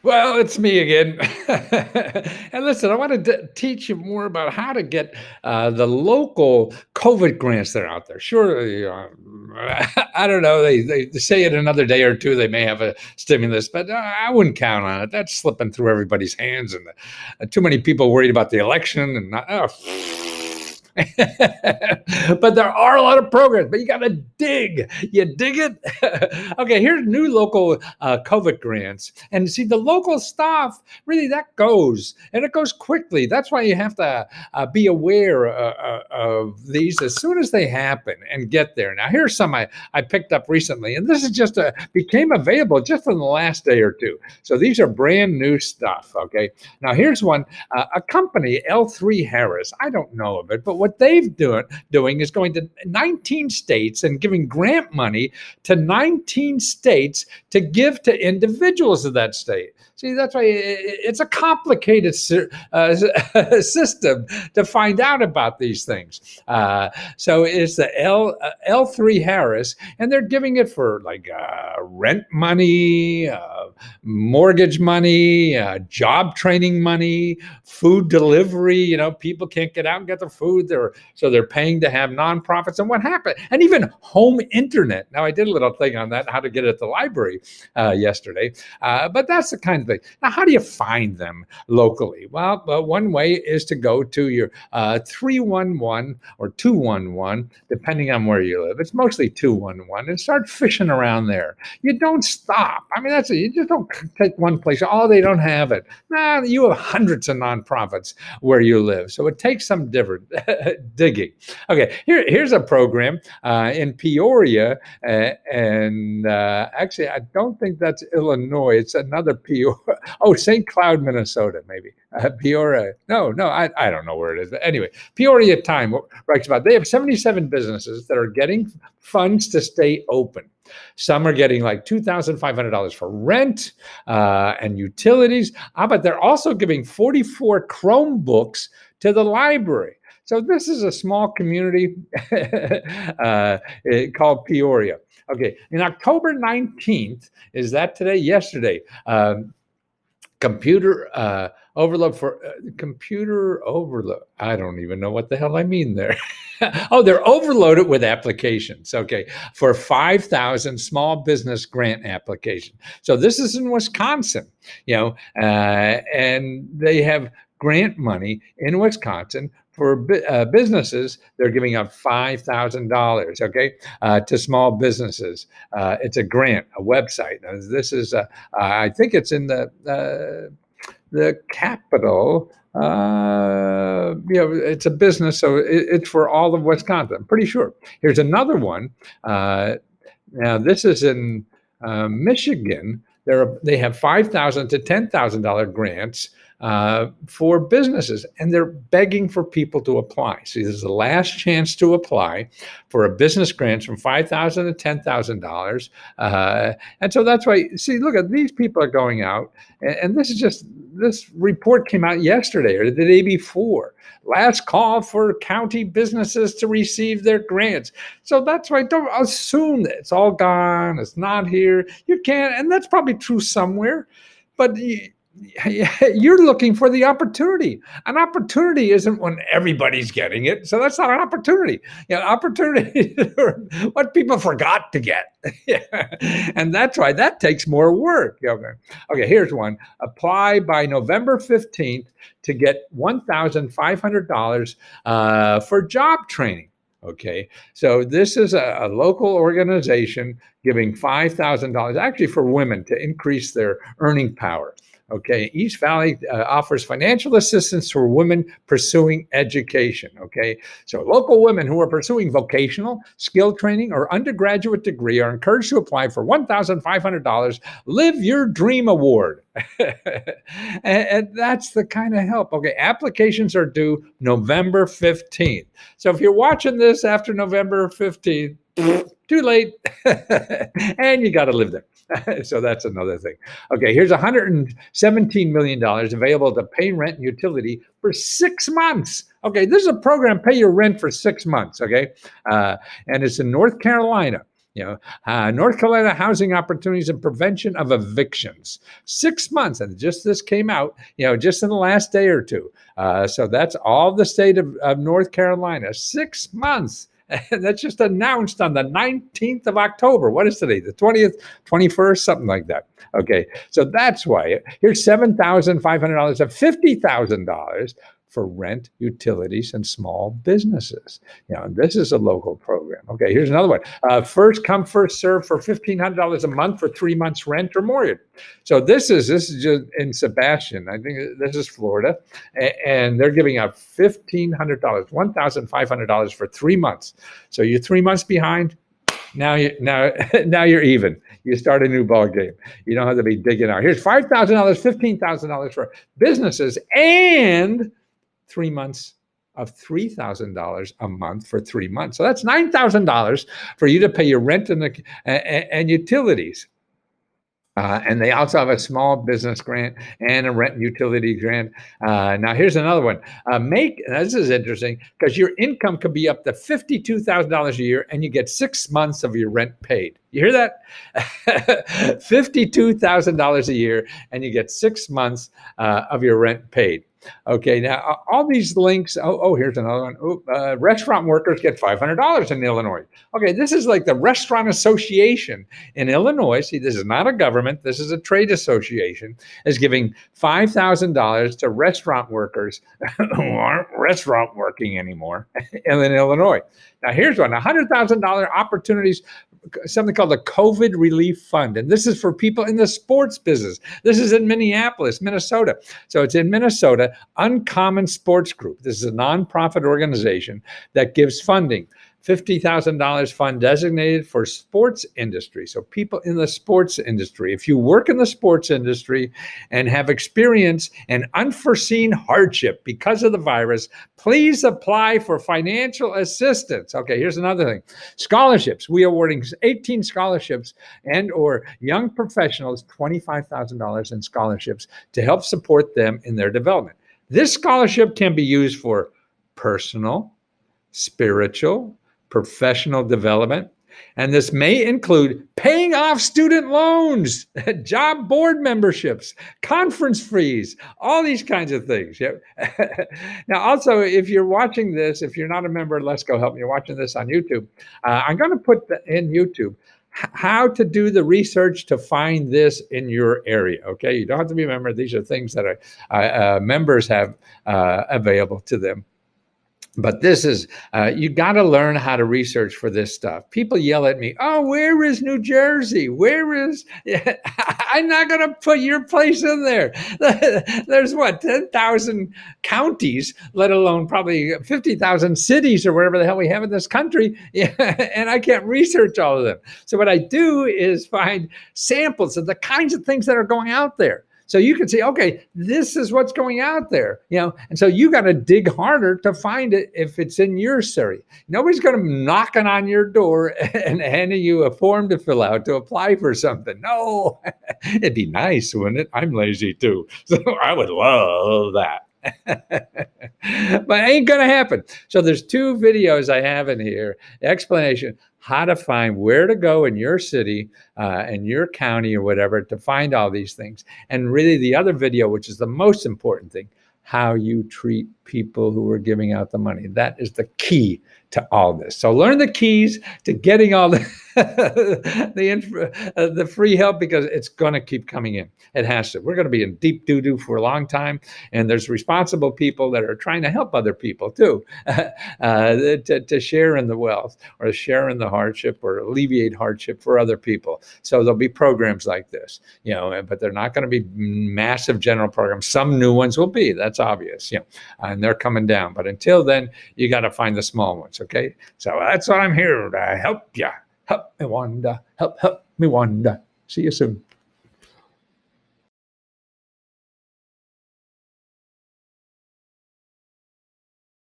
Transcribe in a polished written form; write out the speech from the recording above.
Well, it's me again. And listen, I want to teach you more about how to get the local COVID grants that are out there. Sure, I don't know. They say it another day or two, they may have a stimulus, but I wouldn't count on it. That's slipping through everybody's hands, and too many people worried about the election and not. But there are a lot of programs, but you got to dig. You dig it? Okay, here's new local COVID grants. And see, the local stuff, really, that goes, and it goes quickly. That's why you have to be aware of these as soon as they happen and get there. Now, here's some I picked up recently, and this is just became available just in the last day or two. So these are brand new stuff, okay? Now, here's one, a company, L3 Harris. I don't know of it, but what they've doing is going to 19 states and giving grant money to 19 states to give to individuals of that state. See, that's why it's a complicated system to find out about these things. So it's the L3 Harris, and they're giving it for like rent money, mortgage money, job training money, food delivery. You know, people can't get out and get their food. So they're paying to have nonprofits. And what happened? And even home internet. Now, I did a little thing on that, how to get it at the library yesterday. But that's the kind of thing. Now, how do you find them locally? Well, one way is to go to your 311 or 211, depending on where you live. It's mostly 211, and start fishing around there. You don't stop. I mean, that's it. You just don't take one place. Oh, they don't have it. Nah, you have hundreds of nonprofits where you live. So it takes some different digging. Okay, here's a program in Peoria, and actually, I don't think that's Illinois. It's another Peoria. Oh, St. Cloud, Minnesota, maybe. Peoria. No, I don't know where it is. But anyway, Peoria Time writes about they have 77 businesses that are getting funds to stay open. Some are getting like $2,500 for rent and utilities, but they're also giving 44 Chromebooks to the library. So this is a small community called Peoria. Okay, in October 19th, is that today? Yesterday, computer overload. I don't even know what the hell I mean there. Oh, they're overloaded with applications. Okay, for 5,000 small business grant application. So this is in Wisconsin, and they have grant money in Wisconsin for businesses. They're giving out $5,000, okay, to small businesses. It's a grant, a website. Now, this is, I think it's in the capital. It's a business, so it's for all of Wisconsin. I'm pretty sure. Here's another one. Now, this is in Michigan. They have $5,000 to $10,000 grants for businesses, and they're begging for people to apply. See, this is the last chance to apply for a business grant from $5,000 to $10,000, and so that's why. See, look at these people are going out, and this report came out yesterday or the day before. Last call for county businesses to receive their grants. So that's why don't assume that it's all gone. It's not here. You can't, and that's probably true somewhere, but you're looking for the opportunity. An opportunity isn't when everybody's getting it. So that's not an opportunity. Opportunity are what people forgot to get. And that's why that takes more work. Okay, here's one. Apply by November 15th to get $1,500 for job training. Okay, so this is a local organization giving $5,000 actually for women to increase their earning power. Okay, East Valley offers financial assistance for women pursuing education. Okay, so local women who are pursuing vocational, skill training, or undergraduate degree are encouraged to apply for $1,500 Live Your Dream Award. And that's the kind of help. Okay, applications are due November 15th. So if you're watching this after November 15th, too late. And you got to live there. So that's another thing. Okay, here's $117 million available to pay rent and utility for 6 months. Okay, this is a program, pay your rent for 6 months, okay? And it's in North Carolina. North Carolina Housing Opportunities and Prevention of Evictions. 6 months, and just this came out, just in the last day or two. So that's all the state of North Carolina. 6 months. And that's just announced on the 19th of October. What is today? The 20th, 21st, something like that. Okay, so that's why. Here's $7,500 to $50,000 for rent, utilities, and small businesses. This is a local program. Okay, here's another one. First come, first serve for $1,500 a month for 3 months rent or mortgage. So this is just in Sebastian. I think this is Florida, and they're giving out $1,500, $1,500 for 3 months. So you're 3 months behind. Now you're even. You start a new ball game. You don't have to be digging out. Here's $5,000, $15,000 for businesses, and 3 months of $3,000 a month for 3 months. So that's $9,000 for you to pay your rent and utilities. And they also have a small business grant and a rent and utility grant. Now, here's another one. This is interesting because your income could be up to $52,000 a year and you get 6 months of your rent paid. You hear that? $52,000 a year and you get 6 months of your rent paid. Okay, now all these links. Here's another one. Restaurant workers get $500 in Illinois. Okay, this is like the Restaurant Association in Illinois. See, this is not a government. This is a trade association. Is giving $5,000 to restaurant workers who aren't restaurant working anymore in Illinois. Now, here's one: $100,000 opportunities. Something called the COVID Relief Fund. And this is for people in the sports business. This is in Minneapolis, Minnesota. So it's in Minnesota, Uncommon Sports Group. This is a nonprofit organization that gives funding. $50,000 fund designated for sports industry. So people in the sports industry, if you work in the sports industry and have experienced an unforeseen hardship because of the virus, please apply for financial assistance. Okay, here's another thing. Scholarships. We are awarding 18 scholarships and or young professionals $25,000 in scholarships to help support them in their development. This scholarship can be used for personal, spiritual, professional development, and this may include paying off student loans, job board memberships, conference fees, all these kinds of things. Yep. Now, also, if you're watching this, if you're not a member of Let's Go Help, you're watching this on YouTube, I'm going to put in YouTube how to do the research to find this in your area. Okay, you don't have to be a member. These are things that members have available to them. But this is, you got to learn how to research for this stuff. People yell at me, oh, where is New Jersey? Where is, I'm not going to put your place in there. There's what, 10,000 counties, let alone probably 50,000 cities or whatever the hell we have in this country. And I can't research all of them. So what I do is find samples of the kinds of things that are going out there. So you can say, okay, this is what's going out there, and so you got to dig harder to find it if it's in your city. Nobody's going to be knocking on your door and handing you a form to fill out to apply for something. No, it'd be nice, wouldn't it? I'm lazy too, so I would love that. But it ain't gonna happen. So there's 2 videos I have in here, explanation how to find where to go in your city and your county or whatever to find all these things. And really the other video, which is the most important thing, how you treat people who are giving out the money. That is the key to all this. So learn the keys to getting all the free help, because it's going to keep coming in. It has to. We're going to be in deep doo-doo for a long time, and there's responsible people that are trying to help other people too, to share in the wealth or share in the hardship or alleviate hardship for other people. So there'll be programs like this, but they're not going to be massive general programs. Some new ones will be. That's obvious, and they're coming down. But until then, you got to find the small ones. Okay, so that's what I'm here to help you. Help me, Wanda. Help me, Wanda. See you soon.